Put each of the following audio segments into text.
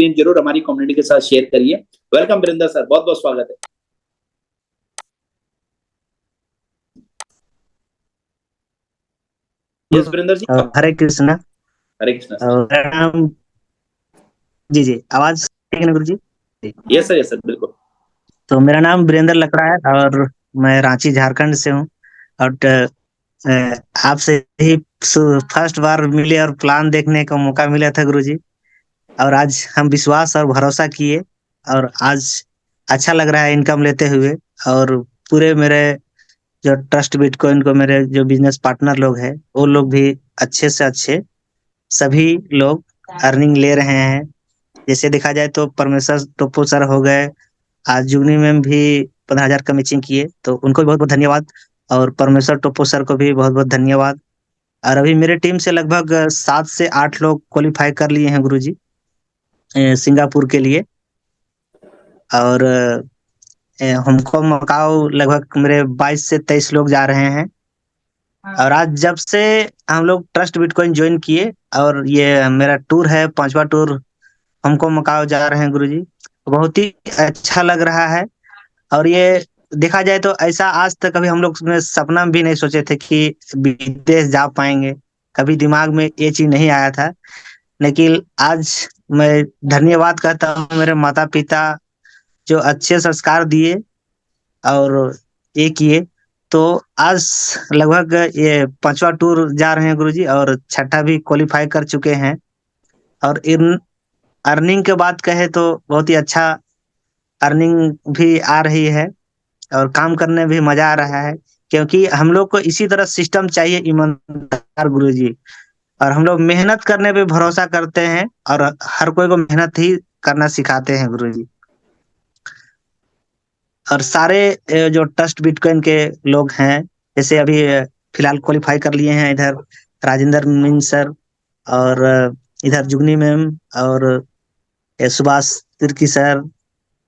Experience जरूर हमारी community के साथ शेयर करिए। वेलकम वीरेंद्र सर, बहुत बहुत स्वागत है। यस वीरेंद्र जी। हरे कृष्णा। हरे कृष्णा सर। मेरा नाम जी आवाज ठीक है ना गुरु जी? यस सर बिल्कुल। तो मेरा नाम वीरेंद्र लकड़ा है और मैं रांची झारखंड से हूँ। और आपसे ही फर्स्ट बार मिले और प्लान देखने का मौका मिला था गुरु जी। और आज हम विश्वास और भरोसा किए और आज अच्छा लग रहा है इनकम लेते हुए। और पूरे मेरे जो ट्रस्ट बिटकॉइन को मेरे जो बिजनेस पार्टनर लोग हैं वो लोग भी अच्छे से अच्छे सभी लोग अर्निंग ले रहे हैं। जैसे देखा जाए तो परमेश्वर टोप्पो सर हो गए, आज जुगनी में भी 15,000 का मैचिंग किए, तो उनको भी बहुत बहुत धन्यवाद। और परमेश्वर टोप्पो सर को भी बहुत बहुत धन्यवाद। और अभी मेरे टीम से लगभग 7 से 8 लोग क्वालिफाई कर लिए हैं गुरुजी सिंगापुर के लिए। और हमको मकाओ लगभग मेरे 22 से 23 लोग जा रहे हैं। और आज जब से हम लोग ट्रस्ट बिटकॉइन ज्वाइन किए और ये मेरा टूर है 5वां टूर, हमको मकाओ जा रहे हैं गुरुजी, बहुत ही अच्छा लग रहा है। और ये देखा जाए तो ऐसा आज तक कभी हम लोग ने सपना भी नहीं सोचे थे कि विदेश जा पाएंगे। कभी दिमाग में ये चीज नहीं आया था। लेकिन आज मैं धन्यवाद कहता हूँ मेरे माता पिता जो अच्छे संस्कार दिए और ये किए। तो आज लगभग ये 5वां टूर जा रहे हैं गुरुजी और छठा भी क्वालिफाई कर चुके हैं। और इन अर्निंग के बात कहे तो बहुत ही अच्छा अर्निंग भी आ रही है और काम करने में भी मजा आ रहा है। क्योंकि हम लोग को इसी तरह सिस्टम चाहिए, ईमानदार गुरुजी। और हम लोग मेहनत करने पे भरोसा करते हैं और हर कोई को मेहनत ही करना सिखाते हैं गुरुजी। और सारे जो ट्रस्ट बिटकॉइन के लोग हैं, जैसे अभी फिलहाल क्वालिफाई कर लिए हैं इधर राजेंद्र मीन सर और इधर जुगनी मैम और सुभाष तिर्की सर।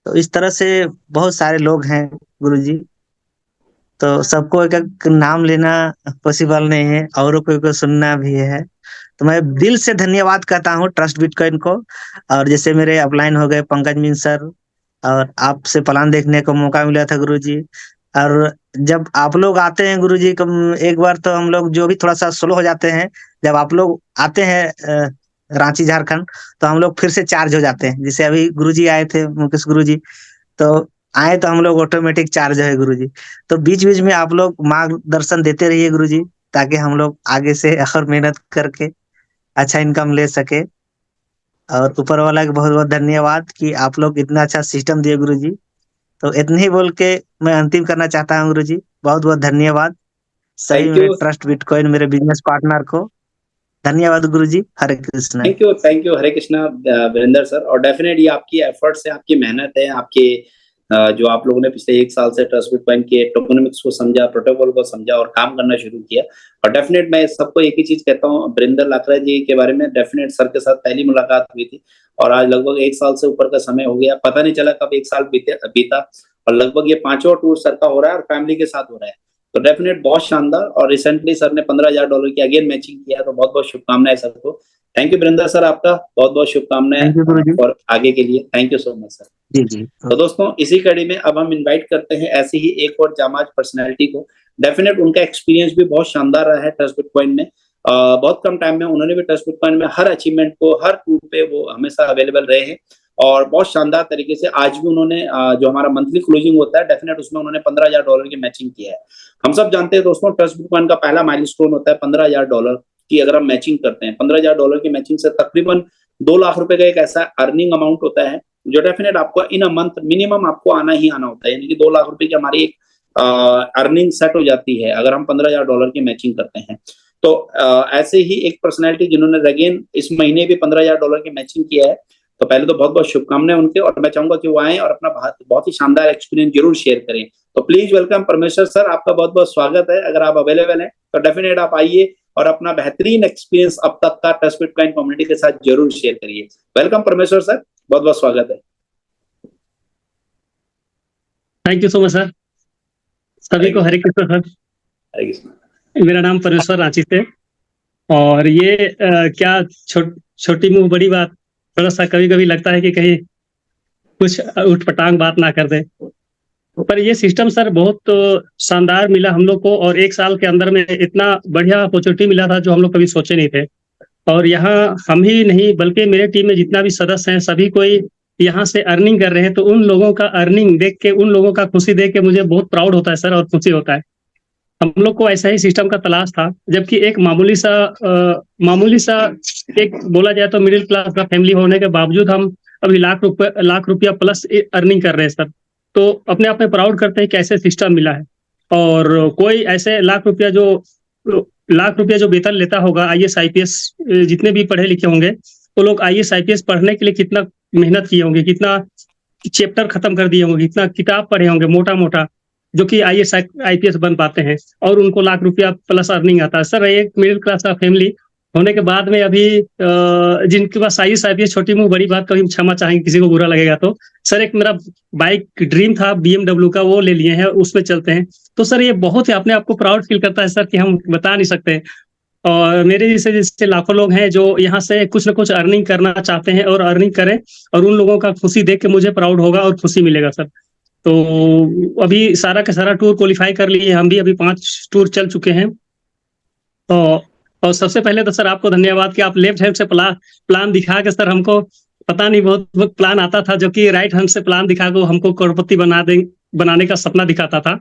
तो इस तरह से बहुत सारे लोग हैं गुरुजी। तो सबको एक एक नाम लेना पॉसिबल नहीं है, औरों को सुनना भी है। तो मैं दिल से धन्यवाद कहता हूँ ट्रस्ट बिटकॉइन को। और जैसे मेरे अपलाइन हो गए पंकज मिन सर, और आपसे प्लान देखने को मौका मिला था गुरुजी। और जब आप लोग आते हैं गुरुजी, एक बार तो हम लोग जो भी थोड़ा सा स्लो हो जाते हैं, जब आप लोग आते हैं रांची झारखंड, तो हम लोग फिर से चार्ज हो जाते हैं। जैसे अभी गुरुजी आए थे मुकेश गुरुजी, तो आए तो हम लोग ऑटोमेटिक चार्ज है गुरुजी। तो बीच बीच में आप लोग मार्गदर्शन देते रहिए गुरुजी, ताकि हम लोग आगे से और मेहनत करके अच्छा इनकम ले सके। और ऊपर वाला का बहुत बहुत धन्यवाद कि आप लोग इतना अच्छा सिस्टम दिए गुरुजी। तो इतने ही बोल के मैं अंतिम करना चाहता हूँ गुरुजी। बहुत बहुत धन्यवाद सभी थैंक मेरे यू। ट्रस्ट बिटकॉइन मेरे बिजनेस पार्टनर को। धन्यवाद Guruji. Hare Krishna. Thank you Hare Krishna Virender sir. और डेफिनेटली आपकी एफर्ट्स है, आपकी मेहनत है, आपके जो आप लोगों ने पिछले 1 साल से ट्रस्ट बिटकॉइन के टोकनोमिक्स को समझा, प्रोटोकॉल को समझा और काम करना शुरू किया। और डेफिनेट मैं सबको एक ही चीज कहता हूँ, वीरेंद्र लाकड़ा जी के बारे में डेफिनेट सर के साथ पहली मुलाकात हुई थी और आज लगभग 1 साल से ऊपर का समय हो गया, पता नहीं चला कब 1 साल बीता। और लगभग ये 5वां टूर सर का हो रहा है और फैमिली के साथ हो रहा है। तो डेफिनेट बहुत शानदार। और रिसेंटली सर ने $15,000 की अगेन मैचिंग किया, तो बहुत बहुत शुभकामनाएं सबको। थैंक यू वीरेंद्र सर, आपका बहुत बहुत थैंक यू शुभकामनाएं गुरुजी। और आगे के लिए thank you so much sir. जी जी। तो दोस्तों इसी कड़ी में अब हम इनवाइट करते हैं ऐसी ही एक और जामाज पर्सनैलिटी को। डेफिनेट उनका एक्सपीरियंस भी बहुत शानदार रहा है ट्रस्ट बिटकॉइन में। बहुत कम टाइम में उन्होंने भी ट्रस्ट बिटकॉइन में हर अचीवमेंट को, हर टूर पे वो हमेशा अवेलेबल रहे हैं। और बहुत शानदार तरीके से आज भी उन्होंने जो हमारा मंथली क्लोजिंग होता है डेफिनेट उसमें उन्होंने $15,000 की मैचिंग किया है। हम सब जानते हैं दोस्तों, ट्रस्ट बिटकॉइन का पहला माइलस्टोन होता है $15,000 की। अगर हम मैचिंग करते हैं $15,000 की मैचिंग से तकरीबन 2 लाख रुपए का एक ऐसा अर्निंग अमाउंट होता है जो डेफिनेट आपको इन अ मंथ मिनिमम आपको आना ही आना होता है। यानी कि 2 लाख रुपए की हमारी एक अर्निंग सेट हो जाती है अगर हम $15,000 की मैचिंग करते हैं। तो ऐसे ही एक पर्सनैलिटी जिन्होंने अगेन इस महीने भी $15,000 की मैचिंग किया है। तो पहले तो बहुत बहुत शुभकामनाएं उनके, और मैं चाहूंगा कि वो आए और अपना बहुत ही शानदार एक्सपीरियंस जरूर शेयर करें। तो प्लीज वेलकम परमेश्वर सर, आपका बहुत बहुत स्वागत है। अगर आप अवेलेबल हैं तो डेफिनेट आप आइए और अपना बेहतरीन एक्सपीरियंस अब तक का ट्रस्ट बिटकॉइन कम्युनिटी के साथ जरूर शेयर करिए। वेलकम परमेश्वर सर, बहुत बहुत स्वागत है। Thank you so much sir. सभी को हरे कृष्ण सर। हरे कृष्ण। मेरा नाम परमेश्वर रांची से। और ये क्या छोटी मुंह बड़ी बात, थोड़ा सा कभी कभी लगता है कि कहीं कुछ उठपटांग बात ना कर दे। पर ये सिस्टम सर बहुत शानदार मिला हम लोग को, और 1 साल के अंदर में इतना बढ़िया अपॉर्चुनिटी मिला था जो हम लोग कभी सोचे नहीं थे। और यहाँ हम ही नहीं बल्कि मेरे टीम में जितना भी सदस्य हैं सभी कोई यहाँ से अर्निंग कर रहे हैं, तो उन लोगों का अर्निंग देख के, उन लोगों का खुशी देख के मुझे बहुत प्राउड होता है सर, और खुशी होता है। हम लोग को ऐसा ही सिस्टम का तलाश था, जबकि एक मामूली सा एक बोला जाए तो मिडिल क्लास का फैमिली होने के बावजूद हम अभी लाख रुपया प्लस अर्निंग कर रहे हैं सर। तो अपने आप में प्राउड करते हैं कि ऐसे सिस्टम मिला है। और कोई ऐसे लाख रुपया जो वेतन लेता होगा आईएएस आईपीएस, जितने भी पढ़े लिखे होंगे वो लोग आईएएस आईपीएस पढ़ने के लिए कितना मेहनत किए होंगे, कितना चैप्टर खत्म कर दिए होंगे, कितना किताब पढ़े होंगे मोटा मोटा, जो कि आईएएस आईपीएस बन पाते हैं, और उनको लाख रुपया प्लस अर्निंग आता है सर। एक मिडिल क्लास का फैमिली होने के बाद में अभी जिनके पास आईएएस आईपीएस, छोटी मुंह बड़ी बात कभी क्षमा चाहेंगे किसी को बुरा लगेगा तो, सर एक मेरा बाइक ड्रीम था बीएमडब्ल्यू का, वो ले लिए हैं, उसमें चलते हैं। तो सर ये बहुत ही अपने आप को प्राउड फील करता है सर कि हम बता नहीं सकते। और मेरे जैसे जैसे लाखों लोग हैं जो यहाँ से कुछ ना कुछ अर्निंग करना चाहते हैं, और अर्निंग करें, और उन लोगों का खुशी देख के मुझे प्राउड होगा और खुशी मिलेगा सर। तो अभी सारा का सारा टूर क्वालिफाई कर लिए, हम भी अभी 5 टूर चल चुके हैं। तो और सबसे पहले तो सर आपको धन्यवाद कि आप लेफ्ट हैंड से प्लान दिखा के सर हमको, पता नहीं बहुत बहुत प्लान आता था जो कि राइट हैंड से प्लान दिखा के हमको करोड़पति बनाने का सपना दिखाता था।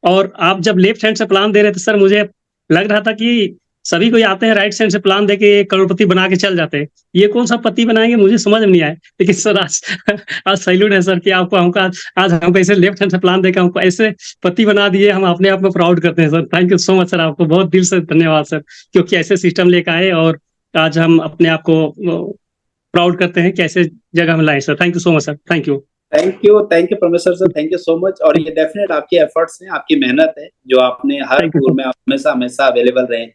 और आप जब लेफ्ट हैंड से प्लान दे रहे थे सर, मुझे लग रहा था कि सभी कोई आते हैं राइट हैंड से प्लान दे के करोड़पति बना के चल जाते हैं, ये कौन सा पति बनाएंगे मुझे समझ में नहीं आया। लेकिन सर आज आज सैल्यूट है सर कि आपको हमको आज हमको ऐसे लेफ्ट हैंड से प्लान देकर हमको ऐसे पति बना दिए, हम अपने आप में प्राउड करते हैं sir. Thank you so much sir, आपको बहुत दिल से धन्यवाद सर, क्योंकि ऐसे सिस्टम लेकर आए और आज हम अपने आप को प्राउड करते हैं कि ऐसे जगह में लाए sir. Thank you so much sir, thank you. Thank you professor sir, thank you so much. और ये डेफिनेट आपके एफर्ट्स हैं, आपकी मेहनत है, जो आपने हर टूर में आप हमेशा हमेशा अवेलेबल रहे।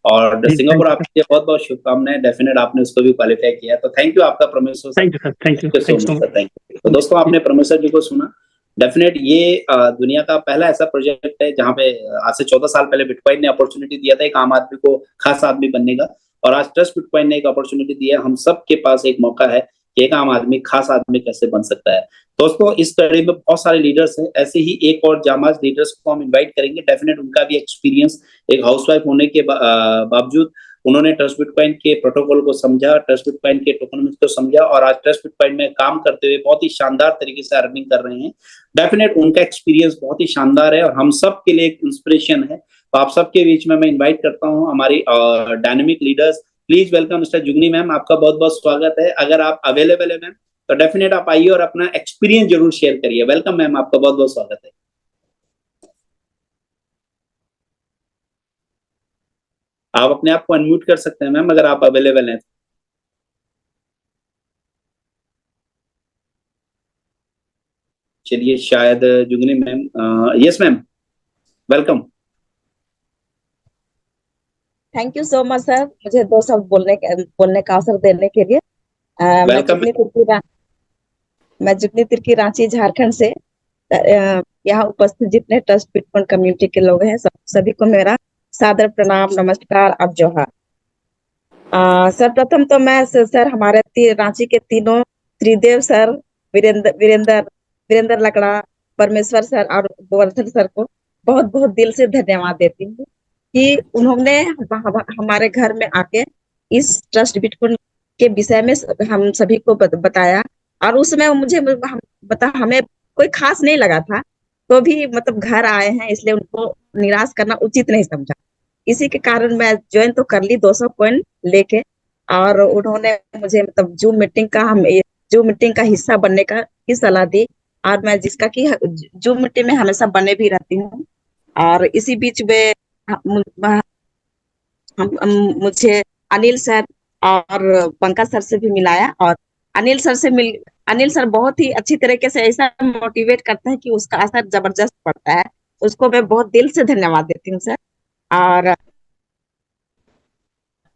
और सिंगापुर आपके लिए बहुत बहुत शुभकामनाएं, डेफिनेट आपने उसको भी क्वालिफाई किया, तो थैंक यू आपका professor sir. Thank you sir, thank you so much sir, thank you. तो दोस्तों आपने प्रोफेसर जी को सुना, डेफिनेट ये दुनिया का पहला ऐसा प्रोजेक्ट है जहाँ पे आज से 14 साल पहले बिटकॉइन ने अपॉर्चुनिटी दिया था एक आम आदमी को खास आदमी बनने का, और आज ट्रस्ट बिटकॉइन ने एक अपॉर्चुनिटी दिया है। हम सब के पास एक मौका है कि एक आम आदमी खास आदमी कैसे बन सकता है। दोस्तों इस कड़ी में बहुत सारे लीडर्स हैं, ऐसे ही एक और जामाज लीडर्स को हम इनवाइट करेंगे। डेफिनेट उनका भी एक्सपीरियंस, एक हाउसवाइफ होने के बावजूद उन्होंने ट्रस्ट बिटकॉइन के प्रोटोकॉल को समझा, ट्रस्ट बिटकॉइन के टोकनोमिक्स को समझा, और आज ट्रस्ट बिटकॉइन में काम करते हुए बहुत ही शानदार तरीके से अर्निंग कर रहे हैं। डेफिनेट उनका एक्सपीरियंस बहुत ही शानदार है और हम सब के लिए एक इंस्पिरेशन है। तो आप सबके बीच में मैं इन्वाइट करता हूँ हमारी dynamic leaders. Please welcome mister Jugni ma'am, आपका बहुत बहुत स्वागत है। अगर आप अवेलेबल है मैम तो डेफिनेट आप आइए और अपना एक्सपीरियंस जरूर शेयर करिए। वेलकम मैम, आपका बहुत बहुत स्वागत है। आप अपने आप को अनम्यूट कर सकते हैं मैम अगर आप अवेलेबल हैं। चलिए शायद Jugni ma'am, yes ma'am, welcome. Thank you so much sir, मुझे 2 शब्द बोलने का अवसर देने के लिए। मैं जुगनी तिर्की रांची झारखंड से। यहाँ उपस्थित जितने ट्रस्ट बिटकॉइन कम्युनिटी के लोग हैं सभी को मेरा सादर प्रणाम, नमस्कार और जोहार। सर प्रथम तो मैं सर हमारे रांची के तीनों त्रिदेव सर, वीरेंद्र लकड़ा, परमेश्वर सर और गोवर्धन सर को बहुत बहुत दिल से धन्यवाद देती हूँ कि उन्होंने हमारे घर में आके इस ट्रस्ट बिटकॉइन के विषय में हम सभी को बताया। और उसमें मुझे हमें कोई खास नहीं लगा था, तो भी मतलब घर आए हैं इसलिए उनको निराश करना उचित नहीं समझा। इसी के कारण मैं ज्वाइन तो कर ली 200 कॉइन लेके, और उन्होंने मुझे मतलब जूम मीटिंग का हिस्सा बनने का की सलाह दी, और मैं जिसका कि जूम मीटिंग में हमेशा बने भी रहती हूँ। और इसी बीच में मुझे अनिल सर और पंकज सर से भी मिलाया, और अनिल सर बहुत ही अच्छी तरीके से ऐसा मोटिवेट करते हैं कि उसका असर जबरदस्त पड़ता है। उसको मैं बहुत दिल से धन्यवाद देती हूँ सर। और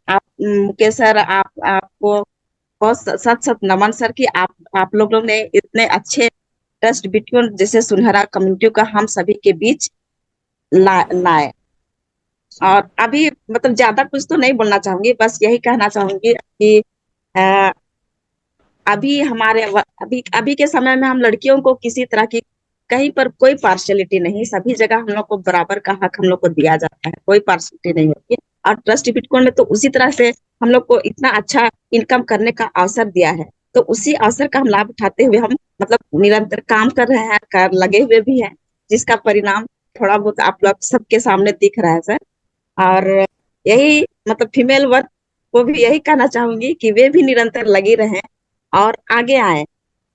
आप मुकेश सर, आपको बहुत सत सत नमन सर कि आप लोगों ने इतने अच्छे ट्रस्ट बिटकॉइन जैसे सुनहरा कम्युनिटी का हम सभी के बीच लाए। और अभी मतलब ज्यादा कुछ तो नहीं बोलना चाहूंगी, बस यही कहना चाहूंगी कि अभी अभी के समय में हम लड़कियों को किसी तरह की कहीं पर कोई पार्शलिटी नहीं, सभी जगह हम लोग को बराबर का हक हम लोग को दिया जाता है, कोई पार्शलिटी नहीं होती है। और ट्रस्ट बिटकॉइन में तो उसी तरह से हम लोग को इतना अच्छा इनकम करने का अवसर दिया है, तो उसी अवसर का हम लाभ उठाते हुए हम मतलब निरंतर काम कर रहे हैं, लगे हुए भी हैं, जिसका परिणाम थोड़ा बहुत आप लोग सबके सामने दिख रहा है सर। और यही मतलब फीमेल वर्ग को भी यही कहना चाहूंगी कि वे भी निरंतर लगे रहें और आगे आए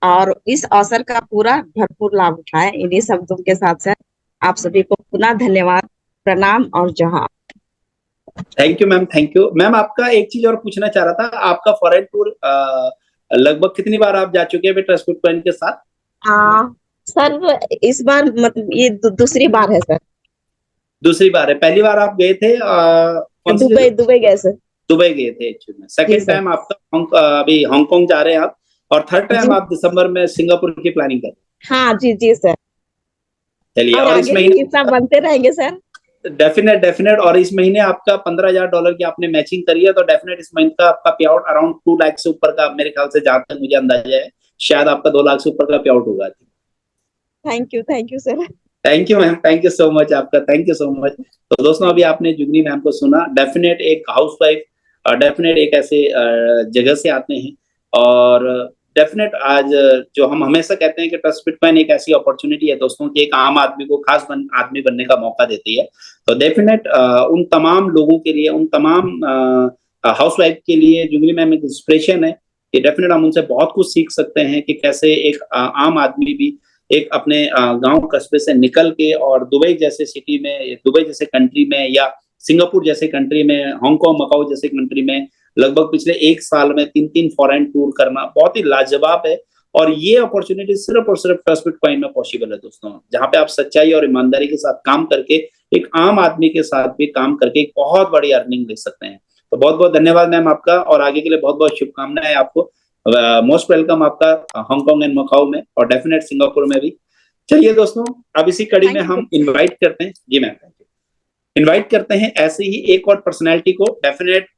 और इस अवसर का पूरा भरपूर लाभ उठाएं। इन्हीं शब्दों के साथ सर आप सभी को पुनः धन्यवाद, प्रणाम और जोहार। Thank you ma'am, thank you ma'am. आपका एक चीज और पूछना चाह रहा था, आपका फॉरेन टूर लगभग कितनी बार आप जा चुके हैं ट्रस्ट बिटकॉइन के साथ? सर इस बार मतलब ये दूसरी बार है सर। दूसरी बार है, पहली बार आप गए थे कौन सी जगह? दुबई गए सर। दुबई गए थे एक्चुअली में। सेकंड टाइम आपका अभी हांगकांग जा रहे हैं आप, और थर्ड टाइम आप दिसंबर में सिंगापुर की प्लानिंग कर रहे हैं। हाँ जी जी सर। चलिए, और इस महीने किस्सा बनते रहेंगे सर। डेफिनेट। और इस महीने आपका $15,000 की आपने मैचिंग करी है, तो डेफिनेट इस महीने का आपका पे आउट अराउंड 2 लाख से ऊपर का मेरे ख्याल से, जहां तक मुझे अंदाजा है, शायद आपका 2 लाख से ऊपर का पे आउट होगा। Thank you sir. Thank you ma'am, thank you so much आपका, थैंक यू सो मच। तो दोस्तों, अभी आपने जुगनी मैम को सुना। डेफिनेट एक हाउसवाइफ, डेफिनेट एक ऐसे जगह से आते हैं, और डेफिनेट आज जो हम हमेशा कहते हैं कि ट्रस्ट बिटकॉइन एक ऐसी अपॉर्चुनिटी है दोस्तों कि एक आम आदमी को खास आदमी बनने का मौका देती है। तो डेफिनेट उन तमाम लोगों के लिए, उन तमाम हाउसवाइफ के लिए जुगनी मैम एक इंस्पिरेशन है कि डेफिनेट हम उनसे बहुत कुछ सीख सकते हैं कि कैसे एक आम आदमी भी एक अपने गांव कस्बे से निकल के और दुबई जैसे सिटी में, दुबई जैसे कंट्री में, या सिंगापुर जैसे कंट्री में, हांगकांग मकाऊ जैसे कंट्री में लगभग पिछले 1 साल में 3-3 फॉरेन टूर करना बहुत ही लाजवाब है। और ये अपॉर्चुनिटी सिर्फ और सिर्फ ट्रस्ट बिटकॉइन में पॉसिबल है दोस्तों, जहां पे आप सच्चाई और ईमानदारी के साथ काम करके, एक आम आदमी के साथ भी काम करके एक बहुत बड़ी अर्निंग ले सकते हैं। तो बहुत बहुत धन्यवाद मैम आपका, और आगे के लिए बहुत बहुत शुभकामनाएं आपको। मोस्ट वेलकम आपका हांगकांग एंड मकाऊ में, और डेफिनेट सिंगापुर में भी। चलिए दोस्तों, अब इसी कड़ी में हम इनवाइट करते हैं, जी मैम, थैंक यू, इनवाइट करते हैं ऐसे ही एक और पर्सनैलिटी को। डेफिनेट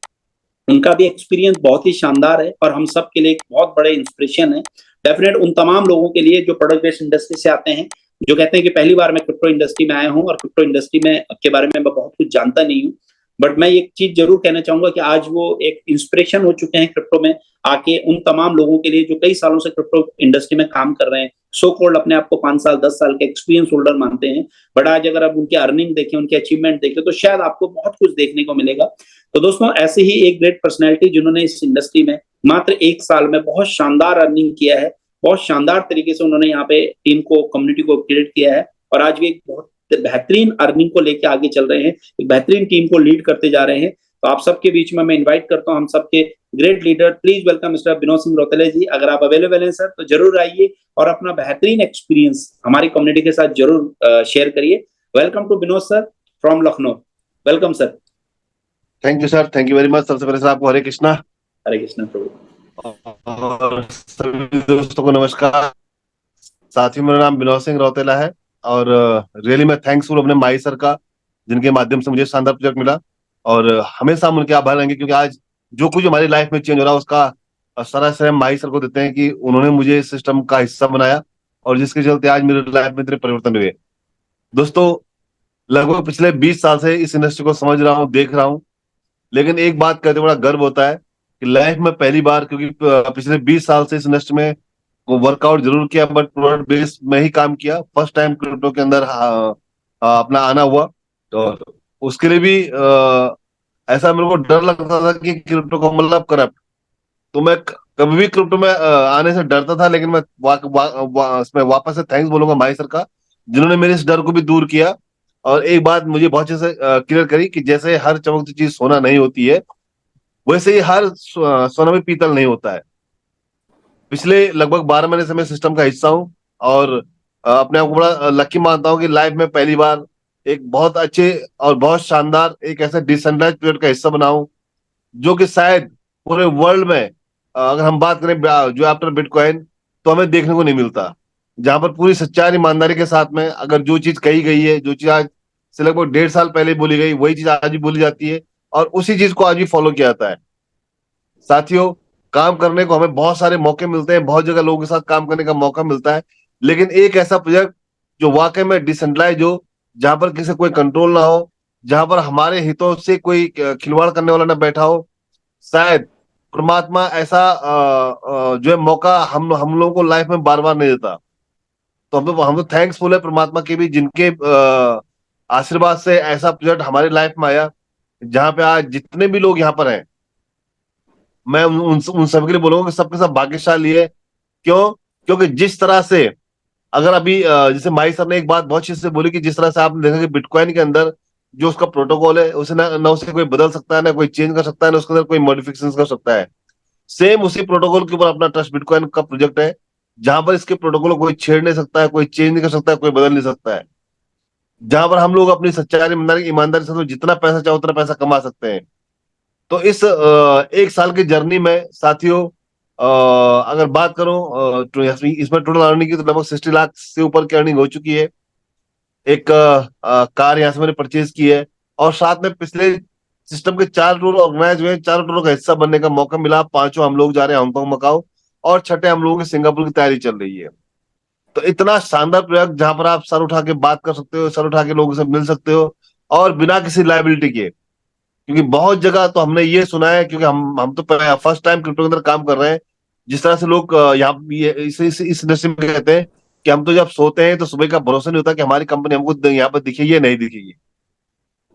उनका भी एक्सपीरियंस बहुत ही शानदार है और हम सब के लिए एक बहुत बड़े इंस्पिरेशन है। डेफिनेट उन तमाम लोगों के लिए जो प्रोडक्ट बेस्ड इंडस्ट्री से आते हैं, जो कहते हैं कि पहली बार मैं क्रिप्टो इंडस्ट्री में आया हूँ और क्रिप्टो इंडस्ट्री में के बारे में मैं बहुत कुछ जानता नहीं हूँ, बट मैं एक चीज जरूर कहना चाहूंगा कि आज वो एक इंस्पिरेशन हो चुके हैं क्रिप्टो में आके, उन तमाम लोगों के लिए जो कई सालों से क्रिप्टो इंडस्ट्री में काम कर रहे हैं, सो कॉल्ड अपने आप को 5 साल 10 साल के एक्सपीरियंस होल्डर मानते हैं। बट आज अगर आप उनकी अर्निंग देखें, उनके अचीवमेंट देखें, तो शायद आपको बहुत कुछ देखने को मिलेगा। तो दोस्तों, ऐसे ही एक ग्रेट पर्सनैलिटी जिन्होंने इस इंडस्ट्री में मात्र 1 साल में बहुत शानदार अर्निंग किया है, बहुत शानदार तरीके से उन्होंने यहाँ पे टीम को, कम्युनिटी को क्रिएट किया है, और आज भी एक बहुत बेहतरीन अर्निंग को लेकर आगे चल रहे हैं, एक बेहतरीन टीम को लीड करते जा रहे हैं। तो आप सबके बीच में मैं इनवाइट करता हूं हम सबके great leader, please welcome mister Vinod Singh Rautela ji. अगर आप अवेलेबल हैं सर, तो जरूर आइए और अपना बेहतरीन एक्सपीरियंस हमारी कम्युनिटी के साथ जरूर शेयर करिए। Welcome to Vinod sir from Lucknow, welcome sir. Thank you sir, thank you very much. सबसे पहले सर आपको हरे कृष्णा। हरे कृष्णा प्रभु। और सभी दोस्तों को नमस्कार। साथियों, मेरा नाम विनोद सिंह रौतेला है, और रियली मैं थैंक्सफुल अपने माई सर का, जिनके माध्यम से मुझे शानदार प्रोजेक्ट मिला, और हमेशा हम उनके आभार रहेंगे, क्योंकि आज जो कुछ हमारी लाइफ में चेंज हो रहा है उसका सारा श्रेय माई सर को देते हैं कि उन्होंने मुझे इस सिस्टम का हिस्सा बनाया, और जिसके चलते आज मेरी लाइफ में इतने परिवर्तन हुए। दोस्तों, लगभग पिछले 20 साल से इस इंडस्ट्री को समझ रहा हूँ, देख रहा हूँ, लेकिन एक बात कहते बड़ा गर्व होता है कि लाइफ में पहली बार, क्योंकि पिछले 20 साल से इस इंडस्ट्री में वर्कआउट जरूर किया, बट प्रोडक्ट बेस में ही काम किया। फर्स्ट टाइम क्रिप्टो के अंदर अपना आना हुआ, तो उसके लिए भी ऐसा मेरे को डर लगता था कि क्रिप्टो को मतलब करप्ट, तो मैं कभी भी क्रिप्टो में आने से डरता था। लेकिन मैं इसमें वापस से थैंक्स बोलूंगा भाई सर का, जिन्होंने मेरे इस डर को भी दूर किया, और एक बात मुझे बहुत अच्छे से क्लियर करी कि जैसे हर चमकती चीज सोना नहीं होती है, वैसे ही हर सोना भी पीतल नहीं होता है। पिछले लगभग 12 महीने से मैं सिस्टम का हिस्सा हूँ, और अपने आप को बड़ा लकी मानता हूँ कि लाइफ में पहली बार एक बहुत अच्छे और बहुत शानदार एक ऐसे डिसेंट्रलाइज प्रोजेक्ट का हिस्सा बना हूँ, जो कि शायद पूरे वर्ल्ड में अगर हम बात करें जो आफ्टर बिटकॉइन, तो हमें देखने को नहीं मिलता, जहां पर पूरी सच्चाई ईमानदारी के साथ में अगर जो चीज कही गई है, जो चीज आज से लगभग 1.5 साल पहले बोली गई, वही चीज आज भी बोली जाती है, और उसी चीज को आज भी फॉलो किया जाता है। साथियों, काम करने को हमें बहुत सारे मौके मिलते हैं, बहुत जगह लोगों के साथ काम करने का मौका मिलता है, लेकिन एक ऐसा प्रोजेक्ट जो वाकई में डिसेंट्रलाइज हो, जहां पर किसी कोई कंट्रोल ना हो, जहां पर हमारे हितों से कोई खिलवाड़ करने वाला ना बैठा हो, शायद परमात्मा ऐसा जो है मौका हम लोगों को लाइफ में बार बार नहीं देता। तो हम तो थैंक्सफुल है परमात्मा के भी, जिनके आशीर्वाद से ऐसा प्रोजेक्ट हमारी लाइफ में आया, जहां पे आज जितने भी लोग यहाँ पर हैं, मैं उन सभी के लिए बोलूंगा कि सबके सब भाग्यशाली है। क्यों? क्योंकि जिस तरह से, अगर अभी जैसे माई सर ने एक बात बहुत अच्छे से बोली कि जिस तरह से आपने देखा कि बिटकॉइन के अंदर जो उसका प्रोटोकॉल है, उसे ना उसे कोई बदल सकता है, ना कोई चेंज कर सकता है, ना उसके अंदर कोई मॉडिफिकेशन कर सकता है। सेम उसी प्रोटोकॉल के ऊपर अपना ट्रस्ट बिटकॉइन का प्रोजेक्ट है, जहां पर इसके प्रोटोकॉल को कोई छेड़ नहीं सकता है, कोई चेंज नहीं कर सकता है, कोई बदल नहीं सकता है। जहां पर हम लोग अपनी सच्चाई, ईमानदारी से तो जितना पैसा चाहो उतना पैसा कमा सकते हैं। तो इस एक साल की जर्नी में साथियों, अगर बात करूं तो इसमें टोटल अर्निंग की तो लगभग 60 लाख से ऊपर की अर्निंग हो चुकी है। एक कार यहाँ से मैंने परचेज की है, और साथ में पिछले सिस्टम के 4 टूर ऑर्गेनाइज हुए, 4 टूरों का हिस्सा बनने का मौका मिला। 5 हम लोग जा रहे हैं हांगकांग, मकाऊ, और 6 हम लोगों की सिंगापुर की तैयारी चल रही है। तो इतना शानदार प्रोजेक्ट जहां पर आप सर उठा के बात कर सकते हो, सर उठा के लोगों से मिल सकते हो, और बिना किसी लाइबिलिटी के। क्योंकि बहुत जगह तो हमने ये सुना है, क्योंकि हम तो फर्स्ट टाइम क्रिप्टो के अंदर काम कर रहे हैं, जिस तरह से लोग यहाँ इस इंडस्ट्री में कहते हैं कि हम तो जब सोते हैं तो सुबह का भरोसा नहीं होता कि हमारी कंपनी हमको यहाँ पर दिखेगी या नहीं दिखेगी।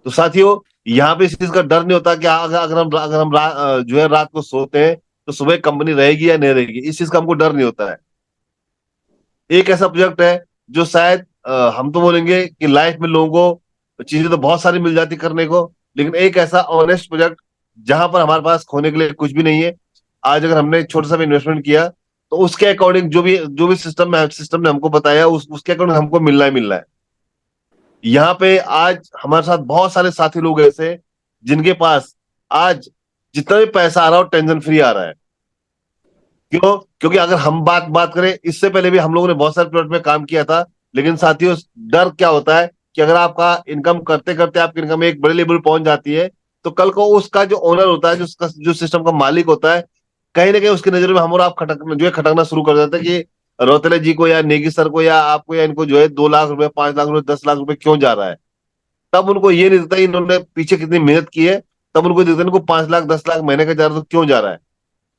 तो साथियों, यहाँ पे इस चीज का डर नहीं होता कि अगर हम जो है रात को सोते हैं तो सुबह कंपनी रहेगी या नहीं रहेगी, इस चीज का हमको डर नहीं होता है। एक ऐसा प्रोजेक्ट है जो शायद हम तो बोलेंगे कि लाइफ में लोगों को चीजें तो बहुत सारी मिल जाती करने को, लेकिन एक ऐसा ऑनेस्ट प्रोजेक्ट जहां पर हमारे पास खोने के लिए कुछ भी नहीं है। आज अगर हमने छोटा सा भी इन्वेस्टमेंट किया, तो उसके अकॉर्डिंग जो भी सिस्टम ने हमको बताया, उसके अकॉर्डिंग हमको मिलना ही मिलना है। यहाँ पे आज हमारे साथ बहुत सारे साथी लोग ऐसे हैं, जिनके पास आज जितना भी पैसा आ रहा हो टेंशन फ्री आ रहा है। क्यों? क्योंकि अगर हम बात बात करें, इससे पहले भी हम लोगों ने बहुत सारे प्रोजेक्ट में काम किया था, लेकिन साथियों डर क्या होता है कि अगर आपका इनकम करते करते आपकी इनकम एक बड़े लेवल पहुंच जाती है, तो कल को उसका जो ओनर होता है, जो सिस्टम का मालिक होता है, कहीं ना कहीं उसकी नजर में हम और आप खटकना शुरू कर देते हैं कि रौतेले जी को या नेगी सर को या आपको या इनको जो है 2 लाख रुपए, 5 लाख रुपए, 10 लाख रुपए क्यों जा रहा है। तब उनको ये नहीं दिखता इन्होंने पीछे कितनी मेहनत की है। तब उनको दिखता है इनको 5 लाख 10 लाख महीने का जा रहा है तो क्यों जा रहा है।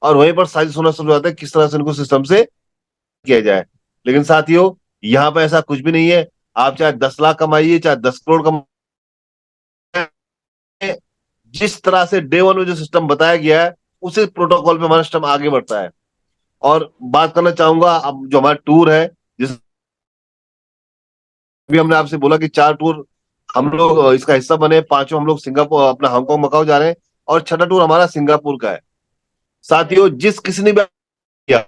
और वहीं पर साजिश होना शुरू हो जाता है किस तरह से इनको सिस्टम से किया जाए। लेकिन साथियों, यहाँ पे ऐसा कुछ भी नहीं है। आप चाहे 10 लाख कमाइए, चाहे 10 करोड़ कमाइए, जिस तरह से डे वन में जो सिस्टम बताया गया है, उसी प्रोटोकॉल पे हमारा सिस्टम आगे बढ़ता है। और बात करना चाहूंगा अब जो हमारा टूर है, जिस भी हमने आपसे बोला कि 4 टूर हम लोग इसका हिस्सा बने, 5 हम लोग सिंगापुर अपना हांगकांग मकाऊ जा रहे हैं, और 6ठा टूर हमारा सिंगापुर का है। साथियों, जिस किसी ने भी किया,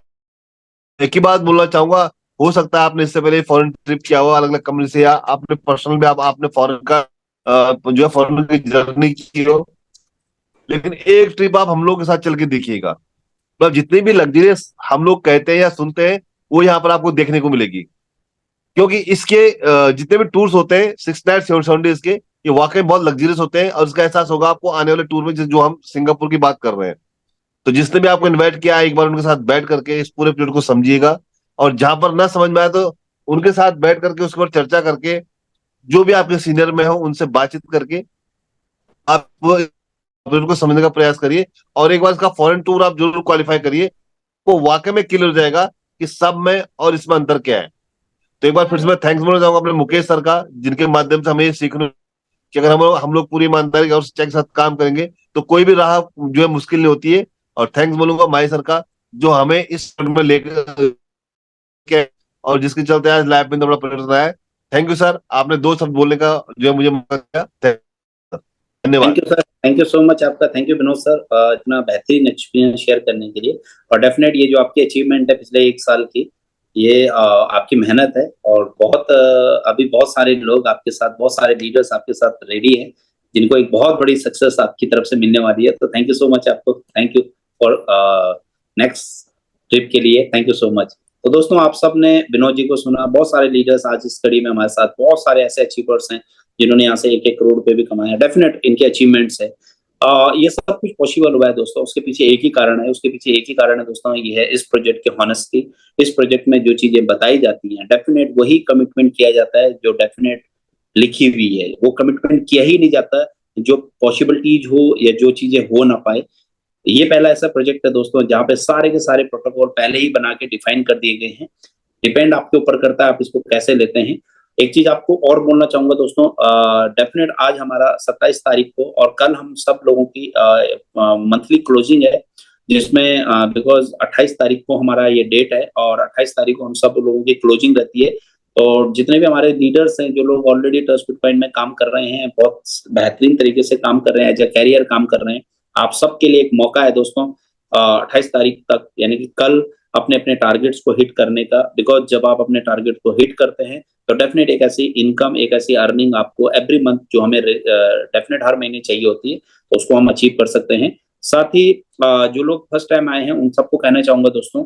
एक ही बात बोलना चाहूंगा, हो सकता है आपने इससे पहले फॉरेन ट्रिप किया हो अलग अलग कंपनी से, या आपने पर्सनल भी आपने फॉरेन का जो है फॉरेन की जर्नी की हो, लेकिन एक ट्रिप आप हम लोग के साथ चल के देखिएगा। मतलब जितनी भी लग्जरियस हम लोग कहते हैं या सुनते हैं, वो यहाँ पर आपको देखने को मिलेगी। क्योंकि इसके जितने भी टूर्स होते हैं 6 नाइट 7 डेज के, ये वाकई बहुत लग्जरियस होते हैं, और इसका एहसास होगा आपको आने वाले टूर में, जो हम सिंगापुर की बात कर रहे हैं। तो जिसने भी आपको इनवाइट किया, एक बार उनके साथ बैठ करके इस पूरे पीरियड को समझिएगा, और जहां पर ना समझ में आए तो उनके साथ बैठ करके उसके ऊपर चर्चा करके, जो भी आपके सीनियर में हो उनसे बातचीत करके आप उनको समझने का प्रयास करिए। और एक बार इसका फॉरेन टूर आप जरूर क्वालिफाई करिए, वो वाकई में क्लियर हो जाएगा कि सब में और इसमें अंतर क्या है। तो एक बार फिर से मैं थैंक्स बोलना चाहूंगा अपने मुकेश सर का, जिनके माध्यम से हमें ये सीखने कि अगर हम लोग पूरी ईमानदारी और सच्चाई के साथ काम करेंगे तो कोई भी राह जो है मुश्किल नहीं होती है। और थैंक्स बोलूंगा माई सर का, जो हमें इस में लेकर के, और जिसके चलते आज लाइफ में इतना बड़ा परिवर्तन आया है। थैंक यू सर, आपने 2 शब्द बोलने का जो है मुझे मौका दिया। धन्यवाद। Thank you sir, thank you so much आपका, थैंक यू विनोद सर इतना बेहतरीन एक्सपीरियंस शेयर करने के लिए। और डेफिनेट ये जो आपकी अचीवमेंट है पिछले 1 साल की, ये आपकी मेहनत है, और बहुत अभी बहुत सारे लोग आपके साथ, बहुत सारे लीडर्स आपके साथ रेडी हैं, जिनको एक बहुत बड़ी सक्सेस आपकी तरफ से मिलने वाली है। तो थैंक यू सो मच आपको, thank you for next trip के लिए, थैंक यू सो मच। तो दोस्तों, आप सब ने विनोद जी को सुना, बहुत सारे लीडर्स आज इस कड़ी में हमारे साथ, बहुत सारे ऐसे अचीवर्स हैं जिन्होंने यहाँ से 1-1 करोड़ रुपए भी कमाए हैं। डेफिनेट इनके अचीवमेंट्स है, ये सब कुछ पॉसिबल हुआ है दोस्तों, उसके पीछे एक ही कारण है, उसके पीछे एक ही कारण है दोस्तों, ये है इस प्रोजेक्ट की हॉनेस्टी। इस प्रोजेक्ट में जो चीजें बताई जाती हैं, डेफिनेट वही कमिटमेंट किया जाता है जो डेफिनेट लिखी हुई है। वो कमिटमेंट किया ही नहीं जाता जो पॉसिबिलिटीज हो या जो चीजें हो ना पाए। ये पहला ऐसा प्रोजेक्ट है दोस्तों जहाँ पे सारे के सारे प्रोटोकॉल पहले ही बना के डिफाइन कर दिए गए हैं। डिपेंड आपके ऊपर करता है आप इसको कैसे लेते हैं। एक चीज आपको और बोलना चाहूंगा दोस्तों, डेफिनेट आज हमारा 27 तारीख को और कल हम सब लोगों की मंथली क्लोजिंग है, जिसमें बिकॉज 28 तारीख को हमारा ये डेट है और 28 तारीख को हम सब लोगों की क्लोजिंग रहती है। और जितने भी हमारे लीडर्स हैं जो लोग ऑलरेडी ट्रस्ट बिटकॉइन में काम कर रहे हैं, बहुत बेहतरीन तरीके से काम कर रहे हैं, एज ए कैरियर काम कर रहे हैं, आप सबके लिए एक मौका है दोस्तों 28 तारीख तक यानी कि कल अपने अपने टारगेट्स को हिट करने का। बिकॉज जब आप अपने टारगेट को हिट करते हैं तो डेफिनेट एक ऐसी इनकम, एक ऐसी अर्निंग आपको एवरी मंथ जो हमें डेफिनेट हर महीने चाहिए होती है, तो उसको हम अचीव कर सकते हैं। साथ ही जो लोग फर्स्ट टाइम आए हैं उन सबको कहना चाहूंगा दोस्तों,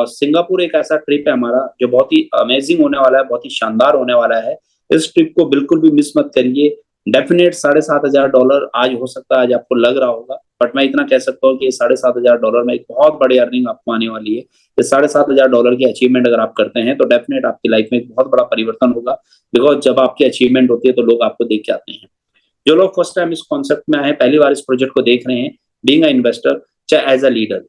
सिंगापुर एक ऐसा ट्रिप है हमारा जो बहुत ही अमेजिंग होने वाला है, बहुत ही शानदार होने वाला है। इस ट्रिप को बिल्कुल भी मिस मत करिए। डेफिनेट $7,500 आज हो सकता है, आज आपको लग रहा होगा, बट मैं इतना कह सकता हूँ कि $7,500 में एक बहुत बड़ी अर्निंग आपको आने वाली है। ये $7,500 की अचीवमेंट अगर आप करते हैं तो डेफिनेट आपकी लाइफ में एक बहुत बड़ा परिवर्तन होगा। बिकॉज जब आपकी अचीवमेंट होती है तो लोग आपको देख के आते हैं। जो लोग फर्स्ट टाइम इस कॉन्सेप्ट में आए हैं, पहली बार इस प्रोजेक्ट को देख रहे हैं, बीइंग अ इन्वेस्टर चाहे एज अ लीडर,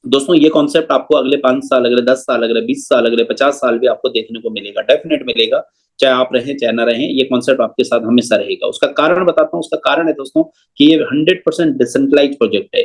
दोस्तों ये कॉन्सेप्ट आपको अगले 5 साल, अगले 10 साल, अगले 20 साल, अगले 50 साल भी आपको देखने को मिलेगा, डेफिनेट मिलेगा। चाहे आप रहें चाहे ना रहें, ये कॉन्सेप्ट आपके साथ हमेशा रहेगा। उसका कारण बताता हूँ, उसका कारण है दोस्तों कि ये 100% डिसेंट्रलाइज प्रोजेक्ट है।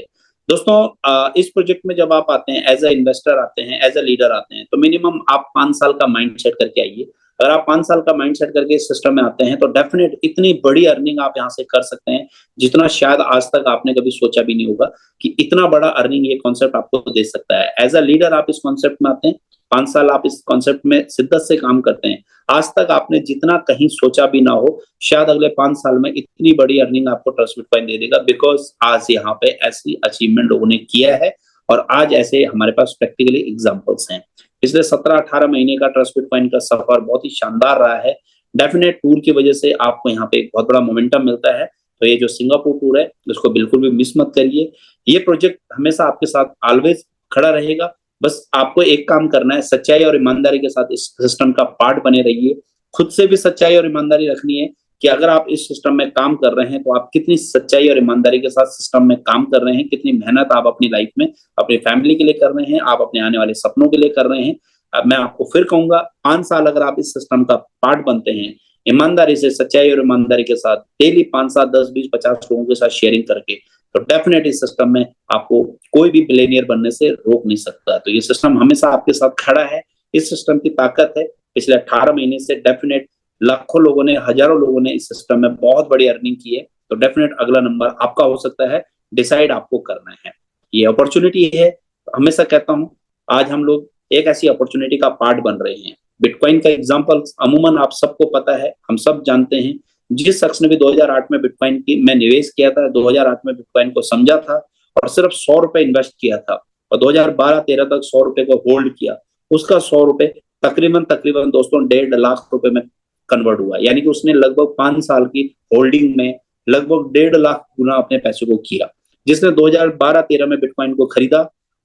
दोस्तों इस प्रोजेक्ट में जब आप आते हैं एज अ इन्वेस्टर आते हैं, एज अ लीडर आते हैं, तो मिनिमम आप 5 साल का माइंड सेट करके आइए। अगर आप 5 साल का माइंड सेट करके इस सिस्टम में आते हैं तो डेफिनेट इतनी बड़ी अर्निंग आप यहाँ से कर सकते हैं जितना शायद आज तक आपने कभी सोचा भी नहीं होगा कि इतना बड़ा अर्निंग ये कॉन्सेप्ट आपको दे सकता है। एज अ लीडर आप इस कॉन्सेप्ट में आते हैं, 5 साल आप इस कॉन्सेप्ट में शिद्दत से काम करते हैं, आज तक आपने जितना कहीं सोचा भी ना हो, शायद अगले 5 साल में इतनी बड़ी अर्निंग आपको ट्रस्ट बिटकॉइन दे देगा। बिकॉज आज यहाँ पे ऐसी अचीवमेंट लोगों ने किया है और आज ऐसे हमारे पास प्रैक्टिकली एग्जाम्पल्स हैं। पिछले 17-18 महीने का ट्रस्ट बिटकॉइन का सफर बहुत ही शानदार रहा है। डेफिनेट टूर की वजह से आपको यहाँ पे एक बहुत बड़ा मोमेंटम मिलता है। तो ये जो सिंगापुर टूर है उसको बिल्कुल भी मिस मत करिए। ये प्रोजेक्ट हमेशा आपके साथ ऑलवेज खड़ा रहेगा। बस आपको एक काम करना है, सच्चाई और ईमानदारी के साथ इस सिस्टम का पार्ट बने रहिए। खुद से भी सच्चाई और ईमानदारी रखनी है कि अगर आप इस सिस्टम में काम कर रहे हैं तो आप कितनी सच्चाई और ईमानदारी के साथ सिस्टम में काम कर रहे हैं, कितनी मेहनत आप अपनी लाइफ में अपनी फैमिली के लिए कर रहे हैं, आप अपने आने वाले सपनों के लिए कर रहे हैं। अब मैं आपको फिर कहूंगा, 5 साल अगर आप इस सिस्टम का पार्ट बनते हैं, ईमानदारी से, सच्चाई और ईमानदारी के साथ डेली 5, 7, 10, 20, 50 लोगों के साथ शेयरिंग करके, तो डेफिनेट इस सिस्टम में आपको कोई भी बिलियनियर बनने से रोक नहीं सकता। तो ये सिस्टम हमेशा आपके साथ खड़ा है। इस सिस्टम की ताकत है। पिछले 18 महीने से डेफिनेट लाखों लोगों ने, हजारों लोगों ने इस सिस्टम में बहुत बड़ी अर्निंग की है। तो डेफिनेट अगला नंबर आपका हो सकता है। डिसाइड आपको करना है। ये अपॉर्चुनिटी है। हमेशा कहता हूं, आज हम लोग एक ऐसी अपॉर्चुनिटी का पार्ट बन रहे हैं। बिटकॉइन का एग्जांपल अमूमन आप सबको पता है, हम सब जानते हैं। जिस शख्स ने भी 2008 में बिटकॉइन की में निवेश किया था, 2008 में बिटकॉइन को समझा था और सिर्फ 100 रुपए इन्वेस्ट किया था और 2012-13 तक 100 रुपए को होल्ड किया, उसका 100 रुपए तकरीबन दोस्तों 1.5 लाख रुपए में कन्वर्ट हुआ। यानी कि उसने लगभग 5 साल की होल्डिंग में लगभग 1.5 लाख गुना अपने पैसे को किया। जिसने 2012-13 में बिटकॉइन को खरीदा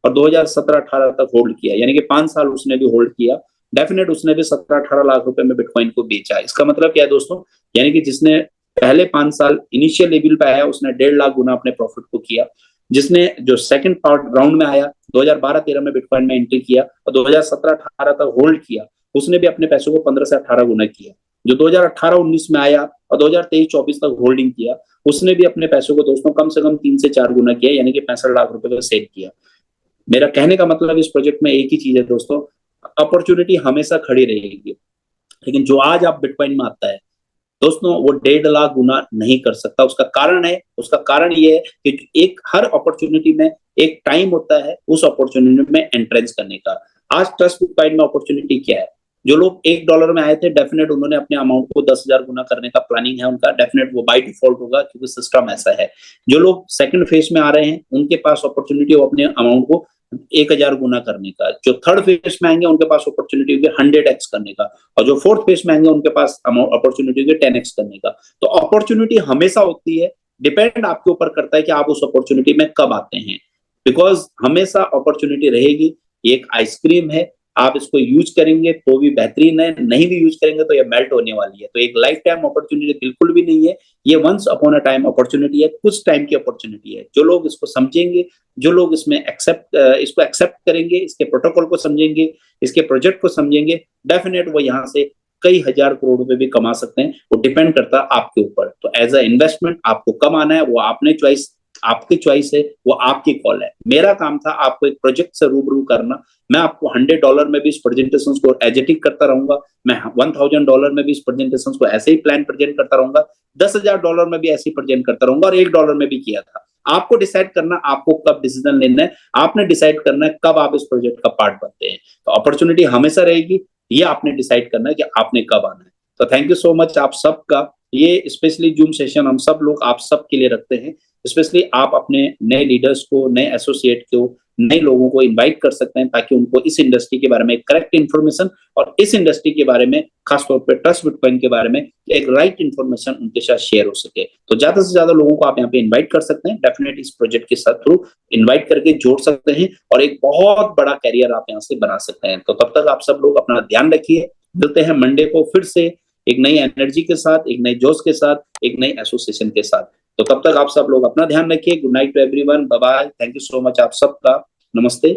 और 2017-18 तक होल्ड किया, यानी कि 5 साल उसने भी होल्ड किया, डेफिनेट उसने भी 17-18 लाख रुपए में बिटकॉइन को बेचा। इसका मतलब क्या है दोस्तों, यानी कि जिसने पहले 5 साल इनिशियल लेवल पे आया उसने 1.5 लाख गुना अपने प्रॉफिट को किया। जिसने जो सेकंड पार्ट राउंड में आया, 2012-13 में बिटकॉइन में एंट्री किया और 2017-18 तक होल्ड किया, उसने भी अपने पैसों को 15 से 18 गुना किया। जो 2018-19 में आया और 2023-24 तक होल्डिंग किया, उसने भी अपने पैसों को दोस्तों कम से कम 3 से 4 गुना किया, यानी कि 65 लाख रुपए का सेल किया। मेरा कहने का मतलब इस प्रोजेक्ट में एक ही चीज है दोस्तों, अपॉर्चुनिटी हमेशा खड़ी रहेगी, लेकिन जो आज आप बिटकॉइन में आता है दोस्तों वो 1.5 लाख गुना नहीं कर सकता। उसका कारण ये है कि एक हर अपॉर्चुनिटी में एक टाइम होता है उस अपॉर्चुनिटी में एंट्रेंस करने का। आज ट्रस्ट बिटकॉइन में अपॉर्चुनिटी क्या है, जो लोग $1 में आए थे डेफिनेट उन्होंने अपने अमाउंट को 10,000 गुना करने का प्लानिंग है उनका, डेफिनेट वो बाय डिफॉल्ट होगा क्योंकि सिस्टम ऐसा है। जो लोग सेकंड फेज में आ रहे हैं उनके पास अपॉर्चुनिटी हो अपने अमाउंट को 1,000 गुना करने का। जो थर्ड फेज में आएंगे उनके पास अपॉर्चुनिटी होगी 100x करने का, और जो फोर्थ फेज में आएंगे उनके पास अपॉर्चुनिटी होगी 10x करने का। तो अपॉर्चुनिटी हमेशा होती है, डिपेंड आपके ऊपर करता है कि आप उस अपॉर्चुनिटी में कब आते हैं, बिकॉज हमेशा अपॉर्चुनिटी रहेगी। ये एक आइसक्रीम है, आप इसको यूज करेंगे तो भी बेहतरीन है, नहीं भी यूज करेंगे तो ये मेल्ट होने वाली है। तो एक लाइफ टाइम अपॉर्चुनिटी बिल्कुल भी नहीं है, ये once upon a time opportunity है, कुछ टाइम की अपॉर्चुनिटी है। जो लोग इसको समझेंगे, जो लोग इसमें इसको एक्सेप्ट करेंगे, इसके प्रोटोकॉल को समझेंगे, इसके प्रोजेक्ट को समझेंगे, डेफिनेट वो यहाँ से कई हजार करोड़ रुपए भी कमा सकते हैं। वो डिपेंड करता है आपके ऊपर। तो एज अ इन्वेस्टमेंट आपको कब आना है वो आपने चॉइस, आपकी चॉइस है, वो आपकी कॉल है। मेरा काम था आपको एक प्रोजेक्ट से रूबरू करना। मैं आपको $100 में भी इस प्रेजेंटेशन को एजेटिक करता रहूंगा, मैं $1000 में भी इस प्रेजेंटेशन को ऐसे ही प्लान प्रेजेंट करता रहूंगा, $10,000 में भी ऐसे ही प्रेजेंट करता रहूंगा, और $1 में भी किया था। आपको डिसाइड करना आपको कब डिसीजन लेना है, आपने डिसाइड करना है कब आप इस प्रोजेक्ट का पार्ट बनते हैं। तो अपॉर्चुनिटी हमेशा रहेगी, ये आपने डिसाइड करना है कि आपने कब आना है। तो थैंक यू सो मच आप सबका। ये स्पेशली जूम सेशन हम सब लोग आप सब के लिए रखते हैं, स्पेशली आप अपने नए लीडर्स को, नए एसोसिएट को, नए लोगों को इनवाइट कर सकते हैं, ताकि उनको इस इंडस्ट्री के बारे में करेक्ट इन्फॉर्मेशन और इस इंडस्ट्री के बारे में, खासतौर पे ट्रस्ट बिटकॉइन के बारे में एक राइट इन्फॉर्मेशन उनके साथ शेयर हो सके। तो ज्यादा से ज्यादा लोगों को आप यहाँ पे इनवाइट कर सकते हैं, डेफिनेटली इस प्रोजेक्ट के साथ थ्रू इनवाइट करके जोड़ सकते हैं, और एक बहुत बड़ा कैरियर आप यहाँ से बना सकते हैं। तो तब तक आप सब लोग अपना ध्यान रखिए। मिलते हैं मंडे को फिर से एक नई एनर्जी के साथ, एक नए जोश के साथ, एक नई एसोसिएशन के साथ। तो तब तक आप सब लोग अपना ध्यान रखिए। Good night to everyone, bye bye, thank you so much आप सबका, नमस्ते।